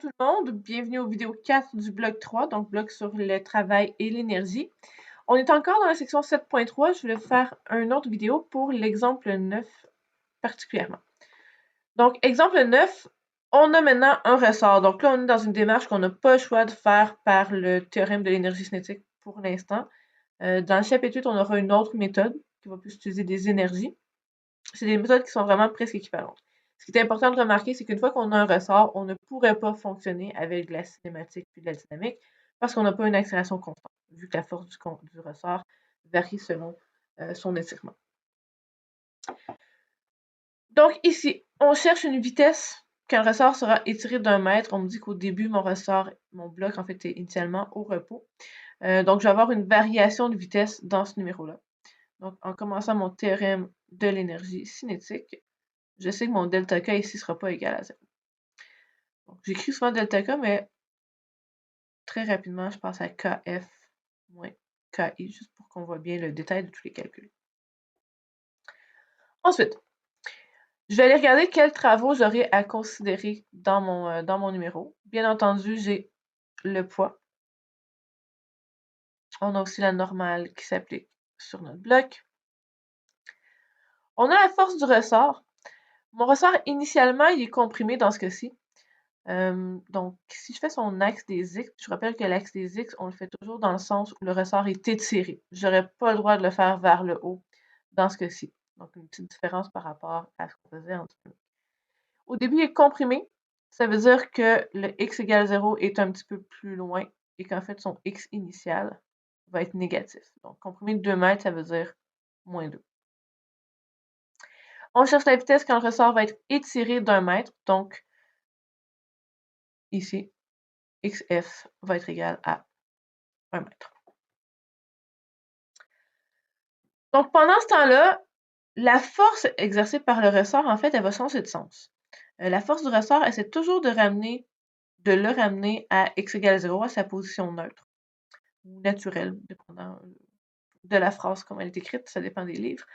Tout le monde, bienvenue aux vidéos 4 du bloc 3, donc bloc sur le travail et l'énergie. On est encore dans la section 7.3, je vais faire une autre vidéo pour l'exemple 9 particulièrement. Donc, exemple 9, on a maintenant un ressort. Donc là, on est dans une démarche qu'on n'a pas le choix de faire par le théorème de l'énergie cinétique pour l'instant. Dans le chapitre 8, on aura une autre méthode qui va plus utiliser des énergies. C'est des méthodes qui sont vraiment presque équivalentes. Ce qui est important de remarquer, c'est qu'une fois qu'on a un ressort, on ne pourrait pas fonctionner avec de la cinématique puis de la dynamique parce qu'on n'a pas une accélération constante, vu que la force du ressort varie selon son étirement. Donc ici, on cherche une vitesse quand le ressort sera étiré d'1 mètre. On me dit qu'au début, mon bloc en fait est initialement au repos. Donc je vais avoir une variation de vitesse dans ce numéro-là. Donc en commençant mon théorème de l'énergie cinétique, je sais que mon delta K ici ne sera pas égal à 0. J'écris souvent delta K, mais très rapidement, je passe à KF moins KI, juste pour qu'on voit bien le détail de tous les calculs. Ensuite, je vais aller regarder quels travaux j'aurai à considérer dans mon numéro. Bien entendu, j'ai le poids. On a aussi la normale qui s'applique sur notre bloc. On a la force du ressort. Mon ressort, initialement, il est comprimé dans ce cas-ci. Donc, si je fais son axe des X, je rappelle que l'axe des X, on le fait toujours dans le sens où le ressort est étiré. Je n'aurais pas le droit de le faire vers le haut dans ce cas-ci. Donc, une petite différence par rapport à ce qu'on faisait en dynamique. Au début, il est comprimé. Ça veut dire que le X égale 0 est un petit peu plus loin et qu'en fait, son X initial va être négatif. Donc, comprimé de 2 mètres, ça veut dire moins 2. On cherche la vitesse quand le ressort va être étiré d'1 mètre. Donc, ici, XF va être égal à 1 mètre. Donc, pendant ce temps-là, la force exercée par le ressort, en fait, elle va changer de sens. La force du ressort essaie toujours de le ramener à x égale 0, à sa position neutre, ou naturelle, dépendant de la phrase comme elle est écrite, ça dépend des livres.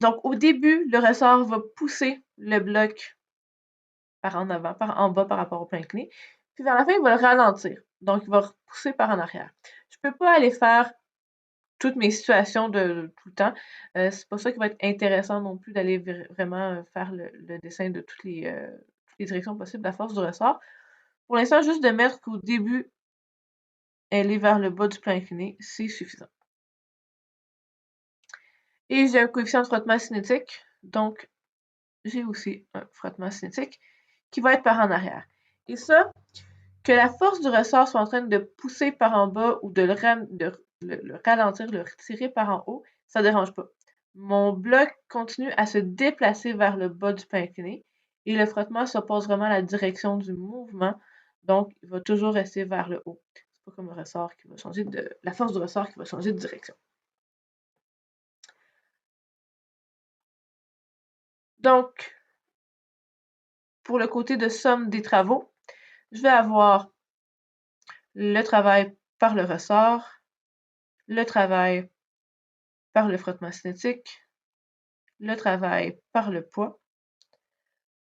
Donc, au début, le ressort va pousser le bloc par en avant, par en bas par rapport au plan incliné. Puis vers la fin, il va le ralentir. Donc, il va repousser par en arrière. Je ne peux pas aller faire toutes mes situations de tout le temps. C'est pas ça qui va être intéressant non plus d'aller vraiment faire le dessin de toutes les directions possibles de la force du ressort. Pour l'instant, juste de mettre qu'au début, elle est vers le bas du plan incliné, c'est suffisant. Et j'ai un coefficient de frottement cinétique, donc j'ai aussi un frottement cinétique qui va être par en arrière. Et ça, que la force du ressort soit en train de pousser par en bas ou de le ralentir, le retirer par en haut, ça ne dérange pas. Mon bloc continue à se déplacer vers le bas du plan incliné et le frottement s'oppose vraiment à la direction du mouvement, donc il va toujours rester vers le haut. C'est pas comme le ressort qui va changer la force du ressort qui va changer de direction. Donc, pour le côté de somme des travaux, je vais avoir le travail par le ressort, le travail par le frottement cinétique, le travail par le poids.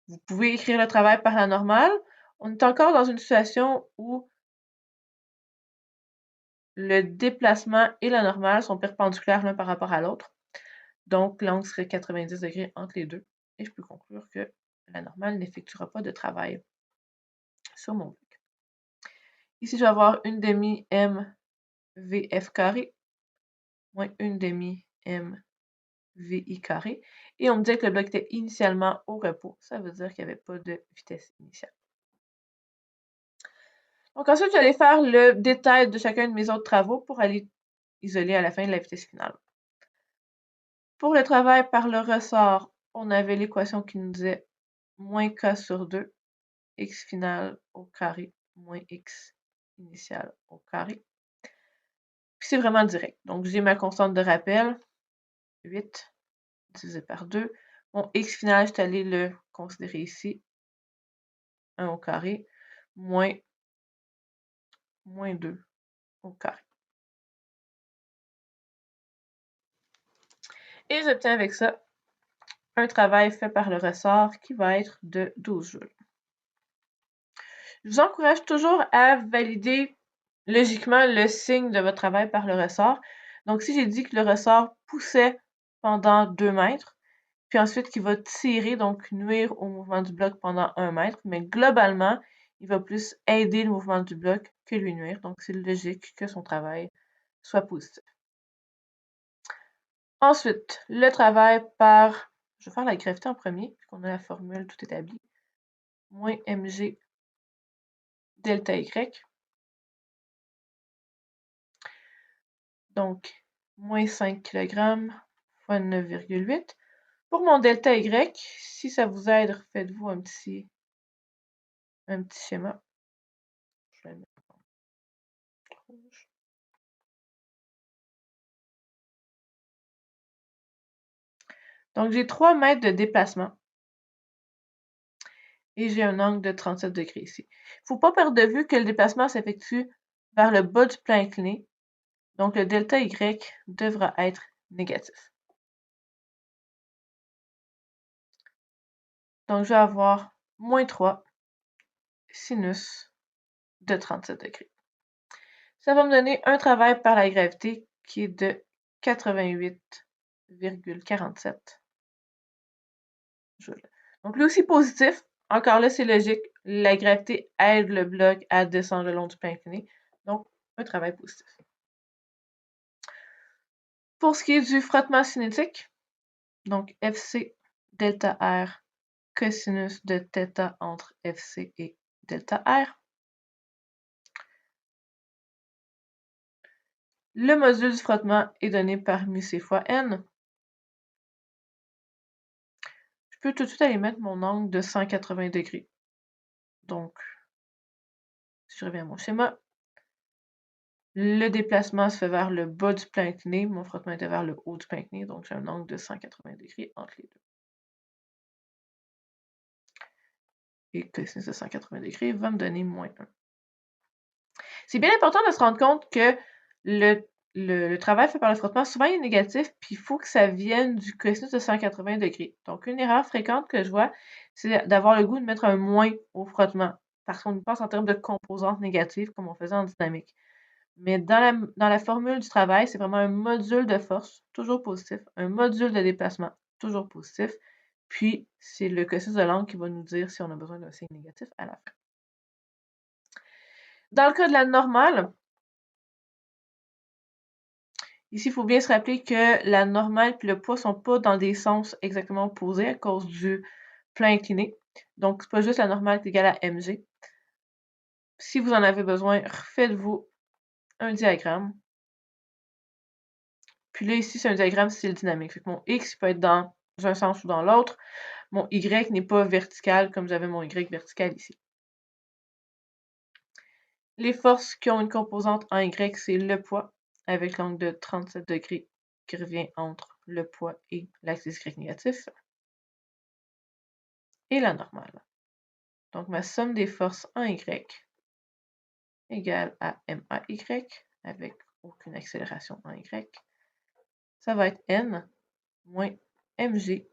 Vous pouvez écrire le travail par la normale. On est encore dans une situation où le déplacement et la normale sont perpendiculaires l'un par rapport à l'autre. Donc, l'angle serait 90 degrés entre les deux. Et je peux conclure que la normale n'effectuera pas de travail sur mon bloc. Ici, je vais avoir 1 demi m VF carré moins 1 demi m VI carré. Et on me dit que le bloc était initialement au repos. Ça veut dire qu'il n'y avait pas de vitesse initiale. Donc ensuite, j'allais faire le détail de chacun de mes autres travaux pour aller isoler à la fin de la vitesse finale. Pour le travail par le ressort, on avait l'équation qui nous disait moins k sur 2, x final au carré moins x initial au carré. Puis c'est vraiment direct. Donc j'ai ma constante de rappel, 8 divisé par 2. Mon x final, je suis allée le considérer ici, 1 au carré, moins 2 au carré. Et j'obtiens avec ça un travail fait par le ressort qui va être de 12 joules. Je vous encourage toujours à valider logiquement le signe de votre travail par le ressort. Donc, si j'ai dit que le ressort poussait pendant 2 mètres, puis ensuite qu'il va tirer, donc nuire au mouvement du bloc pendant 1 mètre, mais globalement, il va plus aider le mouvement du bloc que lui nuire. Donc, c'est logique que son travail soit positif. Ensuite, le travail par, je vais faire la gravité en premier, puisqu'on a la formule tout établie, moins mg delta y. Donc, moins 5 kg fois 9,8. Pour mon delta y, si ça vous aide, faites-vous un petit schéma. Je vais le mettre en rouge. Donc, j'ai 3 mètres de déplacement. Et j'ai un angle de 37 degrés ici. Il ne faut pas perdre de vue que le déplacement s'effectue vers le bas du plan incliné. Donc, le delta y devra être négatif. Donc, je vais avoir moins 3 sinus de 37 degrés. Ça va me donner un travail par la gravité qui est de 88,47 joules. Donc, lui aussi positif. Encore là, c'est logique. La gravité aide le bloc à descendre le long du plan incliné. Donc, un travail positif. Pour ce qui est du frottement cinétique, donc FC delta R cosinus de θ entre FC et delta R. Le module du frottement est donné par μc fois n. Je peux tout de suite aller mettre mon angle de 180 degrés. Donc, si je reviens à mon schéma, le déplacement se fait vers le bas du plan incliné. Mon frottement était vers le haut du plan incliné, donc j'ai un angle de 180 degrés entre les deux. Et cosinus de 180 degrés va me donner moins 1. C'est bien important de se rendre compte que le travail fait par le frottement, souvent il est négatif, puis il faut que ça vienne du cosinus de 180 degrés. Donc, une erreur fréquente que je vois, c'est d'avoir le goût de mettre un moins au frottement, parce qu'on y pense en termes de composantes négatives, comme on faisait en dynamique. Mais dans la formule du travail, c'est vraiment un module de force, toujours positif, un module de déplacement, toujours positif, puis c'est le cosinus de l'angle qui va nous dire si on a besoin d'un signe négatif à la fin. Dans le cas de la normale, ici, il faut bien se rappeler que la normale et le poids ne sont pas dans des sens exactement opposés à cause du plan incliné. Donc, c'est pas juste la normale qui est égale à mg. Si vous en avez besoin, refaites-vous un diagramme. Puis là, ici, c'est un diagramme style dynamique. Fait que mon x peut être dans un sens ou dans l'autre. Mon y n'est pas vertical comme j'avais mon y vertical ici. Les forces qui ont une composante en y, c'est le poids avec l'angle de 37 degrés qui revient entre le poids et l'axe y négatif. Et la normale. Donc, ma somme des forces en y égale à MAY avec aucune accélération en y. Ça va être N moins mg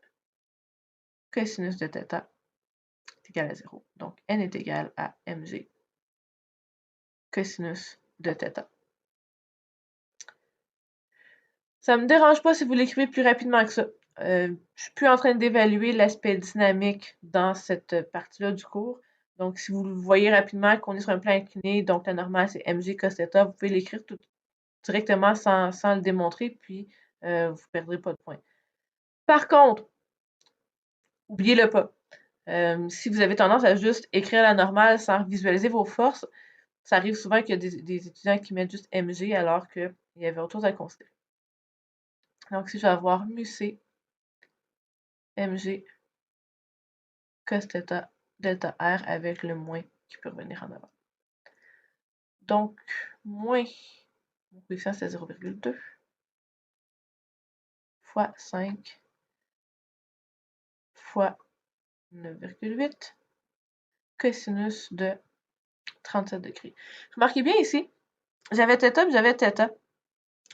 cosinus de θ est égal à 0. Donc, N est égal à mg cosinus de θ. Ça ne me dérange pas si vous l'écrivez plus rapidement que ça. Je ne suis plus en train d'évaluer l'aspect dynamique dans cette partie-là du cours. Donc, si vous le voyez rapidement qu'on est sur un plan incliné, donc la normale c'est mg cos θ, vous pouvez l'écrire tout directement sans le démontrer, puis vous ne perdrez pas de points. Par contre, oubliez-le pas. Si vous avez tendance à juste écrire la normale sans visualiser vos forces, ça arrive souvent qu'il y a des étudiants qui mettent juste mg alors qu'il y avait autre chose à considérer. Donc, si je vais avoir μc mg cos θ delta r avec le moins qui peut revenir en avant. Donc, moins, mon coefficient c'est 0,2 fois 5 fois 9,8 cosinus de 37 degrés. Remarquez bien ici, j'avais θ puis j'avais θ.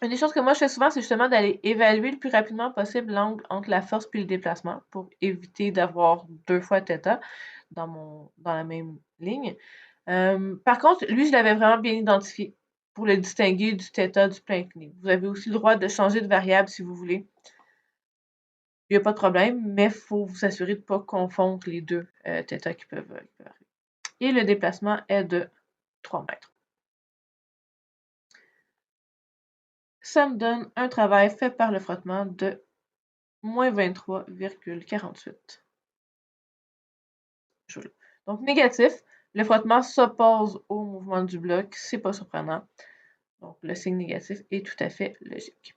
Une des choses que moi je fais souvent, c'est justement d'aller évaluer le plus rapidement possible l'angle entre la force puis le déplacement pour éviter d'avoir 2 fois θ dans la même ligne. Par contre, lui, je l'avais vraiment bien identifié pour le distinguer du θ du plein incliné. Vous avez aussi le droit de changer de variable si vous voulez. Il n'y a pas de problème, mais il faut vous assurer de ne pas confondre les deux θ qui peuvent arriver. Et le déplacement est de 3 mètres. Ça me donne un travail fait par le frottement de moins 23,48 joules. Donc négatif, le frottement s'oppose au mouvement du bloc, c'est pas surprenant. Donc le signe négatif est tout à fait logique.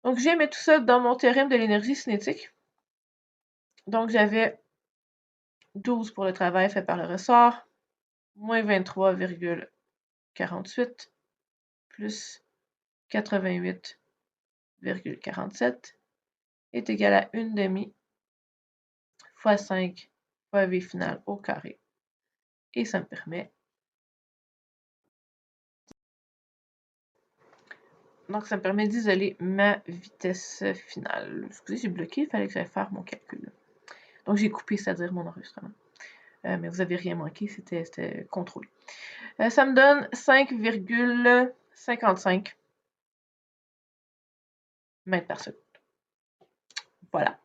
Donc j'ai mis tout ça dans mon théorème de l'énergie cinétique. Donc j'avais 12 pour le travail fait par le ressort, moins 23,48 plus 88,47 est égal à 1/2 fois 5 fois V final au carré. Et ça me permet... Donc, ça me permet d'isoler ma vitesse finale. Excusez, j'ai bloqué, il fallait que j'aille faire mon calcul. Donc, j'ai coupé, c'est-à-dire mon enregistrement. Mais vous n'avez rien manqué, c'était contrôlé. Ça me donne 5,55 mètres par seconde. Voilà.